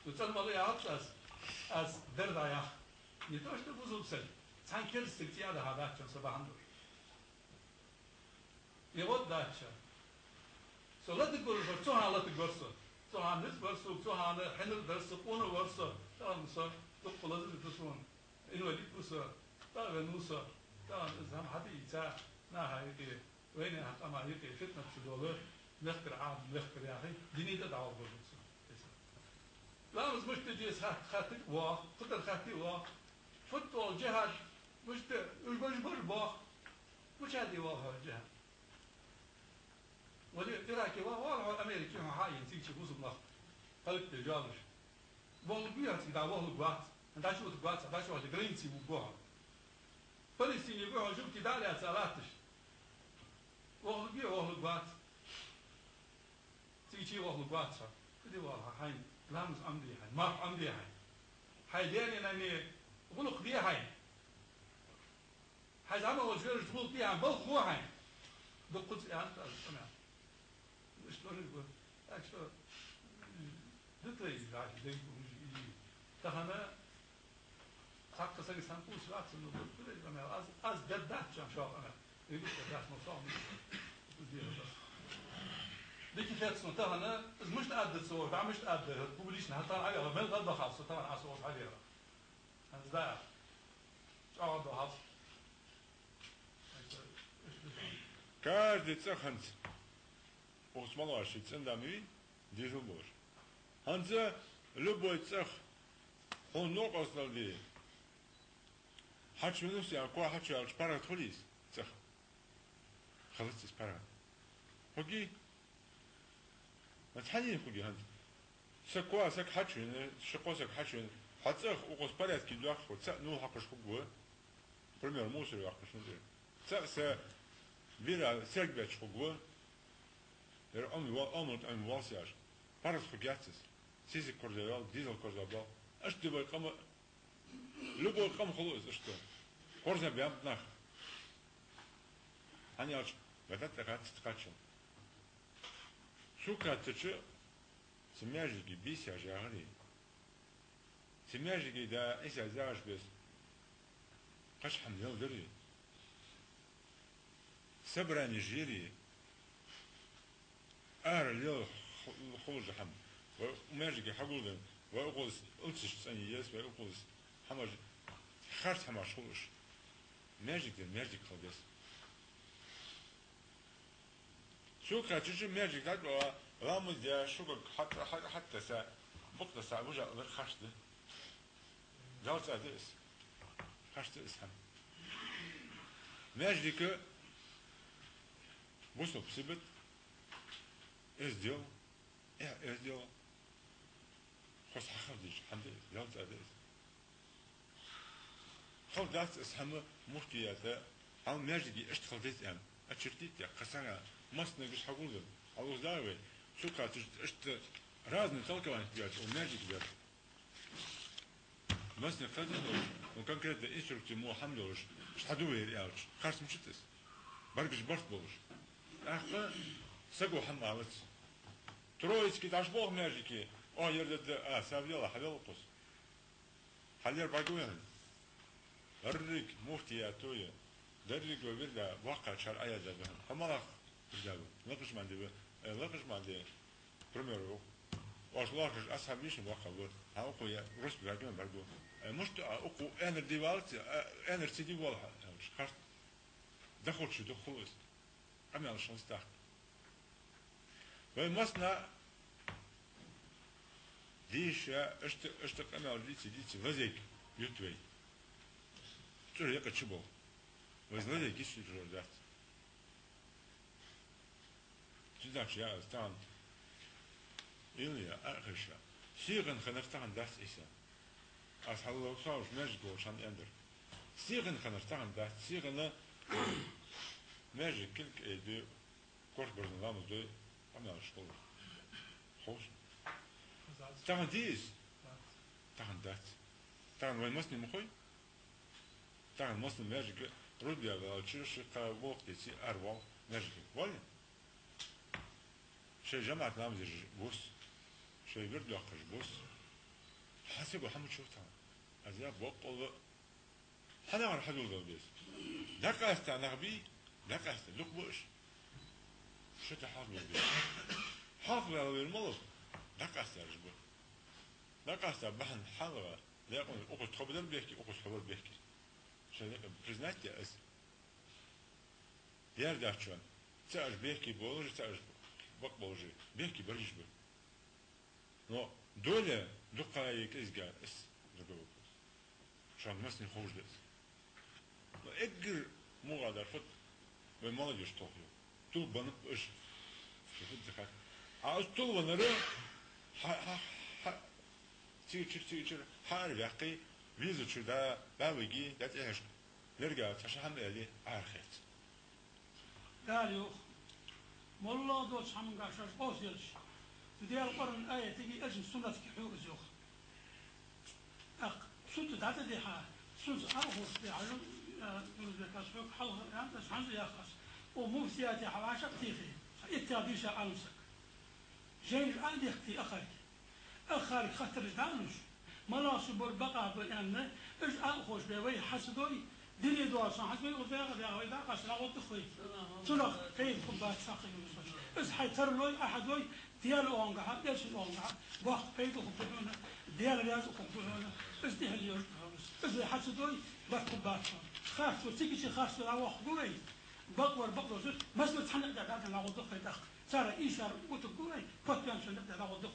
Тут мало я als derda ja. Не то что бузубсель. Цанкер стыктия да хадача сабахандур. И вот дача. Солаты горсо, цохалаты горсо. Цоханыс горсо, цоханы хенер горсо, onu горсо. Tamam so, topuladı tutusun. İnvali puso, tağınuso. Tamam zam hadi ita. ناها يكي وين أما يكي فتنة شدوله نذكر عام نذكر يا أخي ديني تدعو بالرسول لا مش تجي خاتي واق قدر خاتي واق فتو الجهاد مش واق مش هذه واق الجهاد ولي إراكي واق أمريكي هاي ينتيجي بوز الله قلت الجالش والله بيها تدعو والله قوات أنت شو تقوات أنت شو تقرينتي وقوها فلسطين يقولون شوف تدعي على سالاتش والله بيها والله قوات تيجي والله قوات كذي والله هاي لامس أمدي هاي ما أمدي هاي دياني ناني غلق بيها هاي زعما وجهر جبول بيها بلخ هو هاي دقت أنت سمع شلون يقول أكثر دتلي قاعد يديكم تهنا حق سري سامبوس وقت إنه دكتور إذا از جدات جام شاف أنا يقول جدات مصاب ديك فات سنة تهنا إز مش تقدر تصور بعمل مش تقدر تقوليش نهار عليها من غدا خاصة طبعا عصور عليها هذا ده شو ده خاص каждый цеханц осмалашит цендами дизелбор ханза любой цех он ног остался حتى منو سيا كوا حتى على شبارة خليس صح خلصت شبارة هوجي ما تحنين هوجي هند سكوا سك حتى شقوا سك حتى حتى وقص بارات كي دوخ وتص نو حقش خبوه بريمير موسر يحقش ندير تص فيرا سيرك بيتش خبوه در أمي واسياش بارات خبياتس سيزي كورديال ديزل كورديال أشتبه قام любой ком خلوص что корза бьет нах они аж в этот раз скачем шука тече семяжики бися жари семяжики да иса заж без قش حمل دري سبراني جيري اليوم خلوص حم وماجيكي حقول وأقول ألتش ثاني ياس وأقول حماج خارج حماش خلوش ماجيك خلص شو كاتش ماجيك هذا رامز ده شو حتى ساعة بقطة ساعة وجع غير خشته جالس أدرس خشته اسهم ماجيك بوسو بسبت إيش ديو إيش ديو خص حخدش حمد جالس أدرس خل داس اسهم مشكلة عم ماجدي اشتغل ديت ام اشتريت يا قصنا مصنع مش هقول عاوز داوي شو كانت اشت رازن تلقى بيات وماجدي بيات مصنع خدنا وكان كده انستركتور مو حملوش مش حدوي ياش خارج مشتس برجش برت بوش اخ سقو حمامت ترويس كده عشبوه ماجيكي يرد سافيلا حلال قص حلير باقوين درك مفتي تويا درك وبردا واقع شرعية جابها هملا جابوا لقش ما عندي لقش ما عندي بريميرو واش لاقش أصحاب مش واقع بور هاوكو يا روس بيجون برضو مش أوكو أنا ديوالت أنا رتدي والها خارج دخل شو دخلوس أمي على شانس تاعك ومسنا ديش اشتق أنا وليتي وزيك يوتوي شو يقعد شبه وزنده كيش يجرودات جدا شيء استان إليا آخرشة سيغن خنفتان داس إيسا أصحاب الله صارش ماجد شان يندر سيغن خنفتان داس سيغن ماجد كلك إيدي كورس برزن لامز دوي أمنا الشغل خوش تاغن ديز تاغن داس تاغن وين مسني مخوي تاغن مسلم ماجيك روديا بالتشيش قوقتي سي أروال ماجيك وين شيء جمعت نامز بوس شيء برد يقش بوس حسب محمد شوفتها أزياء بقول حنا عن حلول ذا بيس دقة استعناقبي دقة استلوك بوش شو تحافظ بيه حافظ على الملك دقة استرجبه دقة استبحن حلوة لا يقول أقول تخبر بيحكي أقول خبر بيحكي شو برزنات يا أس يرجع شون تعرف بيحكي بولج تعرف بق بولج بيحكي بريش به نو دولة دقة يكذا اس رجوع شان مسني خوش ده نو إجر مو قادر فت بمال يشتغل طول بنت إيش شوفت ذكر عاوز طول ونرى ها تيجي حار يقي ويزو شو ده باويجي ده إيش نرجع تشحن اللي عارخت داريو والله دوش حمن قاشر قوس يلش تدي القرن آية تجي أجن سنة كحيو زوخ سنت دعت دي حا سنت أرخص دي علم ذكاسوك حلها يعني بس عنده يخص ومو سياتي حواشة تيخي اتياديش أنسك جيل عندي اختي أخاري خطر دانش ملاص بربقة بأن إيش أخوش بيوي حسدوي دنيا دواسان حسبي وزاغ يا ويدا قصلا وتخوي تلخ كيف كبات ساقي إز حيتر لوي أحد لوي ديال أونغا ديال شو أونغا وقت بيتو كبتونا ديال رياض كبتونا إز دي هاليوم إز حسدوي بس كبات خاص وتيجي خاص لا وخدوي بقور زوج مسلو تحنق دعاء لا وضخ دخ صار إيشار وتقولي كنت يمشي نبدأ لا وضخ